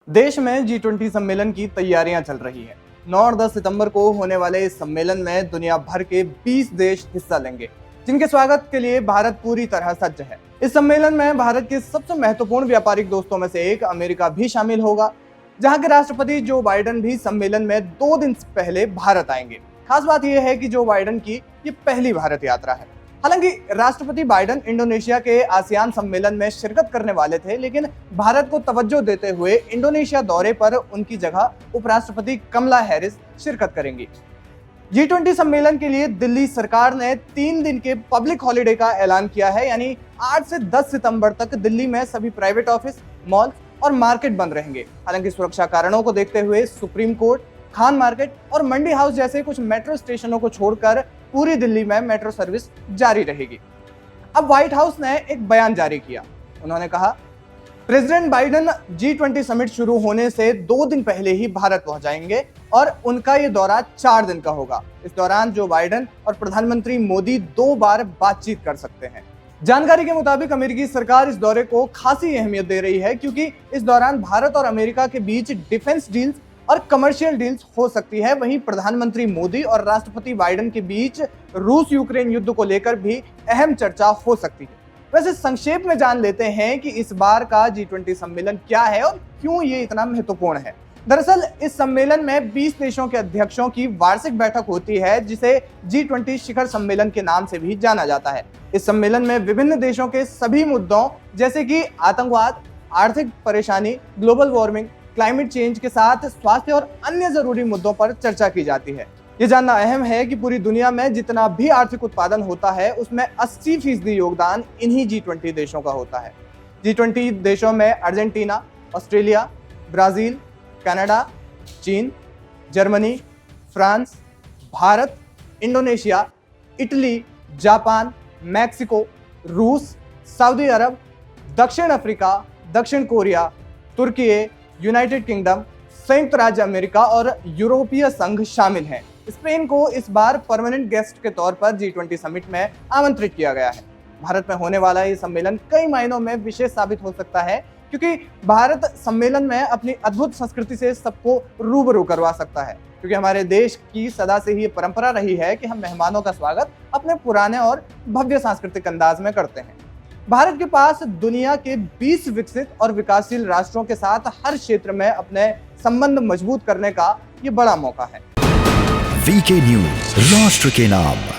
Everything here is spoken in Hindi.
देश में G20 सम्मेलन की तैयारियां चल रही है। 9 और 10 सितंबर को होने वाले इस सम्मेलन में दुनिया भर के 20 देश हिस्सा लेंगे, जिनके स्वागत के लिए भारत पूरी तरह सज्ज है। इस सम्मेलन में भारत के सबसे महत्वपूर्ण व्यापारिक दोस्तों में से एक अमेरिका भी शामिल होगा, जहां के राष्ट्रपति जो बाइडेन भी सम्मेलन में 2 दिन पहले भारत आएंगे। खास बात यह है कि जो बाइडेन की ये पहली भारत यात्रा है। हालांकि राष्ट्रपति बाइडेन इंडोनेशिया के आसियान सम्मेलन में शिरकत करने वाले थे, लेकिन भारत को तवज्जो देते हुए इंडोनेशिया दौरे पर उनकी जगह उपराष्ट्रपति कमला हैरिस शिरकत करेंगी। G20 सम्मेलन के लिए दिल्ली सरकार ने 3 दिन के पब्लिक हॉलिडे का ऐलान किया है, यानी 8 से 10 सितंबर तक दिल्ली में सभी प्राइवेट ऑफिस, मॉल और मार्केट बंद रहेंगे। हालांकि सुरक्षा कारणों को देखते हुए सुप्रीम कोर्ट, खान मार्केट और मंडी हाउस जैसे कुछ मेट्रो स्टेशनों को छोड़कर पूरी दिल्ली में मेट्रो सर्विस जारी रहेगी। अब व्हाइट हाउस ने एक बयान जारी किया। उन्होंने कहा, प्रेसिडेंट बाइडेन G20 समिट शुरू होने से 2 दिन पहले ही भारत पहुंच जाएंगे और उनका ये दौरा 4 दिन का होगा। इस दौरान जो बाइडेन और प्रधानमंत्री मोदी 2 बार बातचीत कर सकते हैं। जानकारी के मुताबिक अमेरिकी सरकार इस दौरे को खासी अहमियत दे रही है, क्योंकि इस दौरान भारत और अमेरिका के बीच डिफेंस डील्स और कमर्शियल डील्स हो सकती है। वहीं प्रधानमंत्री मोदी और राष्ट्रपति बाइडेन के बीच रूस यूक्रेन युद्ध को लेकर भी अहम चर्चा हो सकती है। वैसे संक्षेप में जान लेते हैं कि इस बार का G20 सम्मेलन क्या है और क्यों ये इतना महत्वपूर्ण है। दरअसल इस सम्मेलन में 20 देशों के अध्यक्षों की वार्षिक बैठक होती है, जिसे G20 शिखर सम्मेलन के नाम से भी जाना जाता है। इस सम्मेलन में विभिन्न देशों के सभी मुद्दों जैसे कि आतंकवाद, आर्थिक परेशानी, ग्लोबल वार्मिंग, क्लाइमेट चेंज के साथ स्वास्थ्य और अन्य जरूरी मुद्दों पर चर्चा की जाती है। ये जानना अहम है कि पूरी दुनिया में जितना भी आर्थिक उत्पादन होता है, उसमें 80% योगदान इन्हीं G20 देशों का होता है। G20 देशों में अर्जेंटीना, ऑस्ट्रेलिया, ब्राजील, कनाडा, चीन, Germany, France, Bharat, Indonesia, Italy, Japan, Mexico, रूस, सऊदी अरब, दक्षिण अफ्रीका, दक्षिण कोरिया, तुर्की, यूनाइटेड किंगडम, संयुक्त राज्य अमेरिका और यूरोपीय संघ शामिल हैं। स्पेन को इस बार परमानेंट गेस्ट के तौर पर G20 समिट में आमंत्रित किया गया है। भारत में होने वाला ये सम्मेलन कई मायनों में विशेष साबित हो सकता है, क्योंकि भारत सम्मेलन में अपनी अद्भुत संस्कृति से सबको रूबरू करवा सकता है। क्योंकि हमारे देश की सदा से ही परंपरा रही है कि हम मेहमानों का स्वागत अपने पुराने और भव्य सांस्कृतिक अंदाज में करते हैं। भारत के पास दुनिया के 20 विकसित और विकासशील राष्ट्रों के साथ हर क्षेत्र में अपने संबंध मजबूत करने का ये बड़ा मौका है। VK न्यूज, राष्ट्र के नाम।